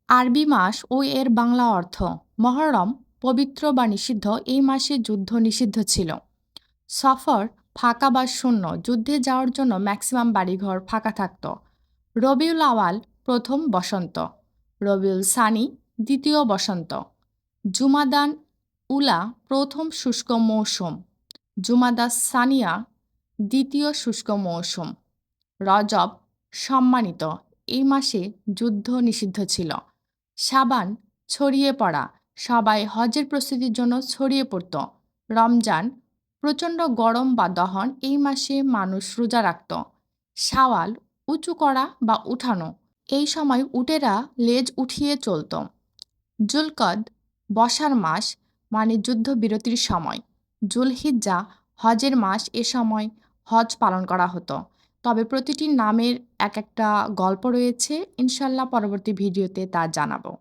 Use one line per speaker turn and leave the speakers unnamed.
আরবি মাস ও এর বাংলা অর্থ মহররম পবিত্র বা নিষিদ্ধ। এই মাসে যুদ্ধ নিষিদ্ধ ছিল। সফর ফাঁকা বা শূন্য, যুদ্ধে যাওয়ার জন্য ম্যাক্সিমাম বাড়িঘর ফাঁকা থাকত। রবিউল আওয়াল প্রথম বসন্ত, রবিউল সানি দ্বিতীয় বসন্ত। জুমাদান উলা প্রথম শুষ্ক মৌসুম, জুমাদা সানিয়া দ্বিতীয় শুষ্ক মৌসুম। রজব সম্মানিত, এই মাসে যুদ্ধ নিষিদ্ধ ছিল। সাবান ছড়িয়ে পড়া, সবাই হজের প্রস্তুতির জন্য ছড়িয়ে পড়ত। রমজান প্রচণ্ড গরম বা দহন, এই মাসে মানুষ রোজা রাখত। শাওয়াল উঁচু করা বা উঠানো, এই সময় উটেরা লেজ উঠিয়ে চলত। জুলকদ বসার মাস, মানে যুদ্ধবিরতির সময়। জুলহিজ্জা হজের মাস, এ সময় হজ পালন করা হতো। তবে প্রতিটি নামের এক একটা গল্প রয়েছে, ইনশাল্লাহ পরবর্তী ভিডিওতে তা জানাবো।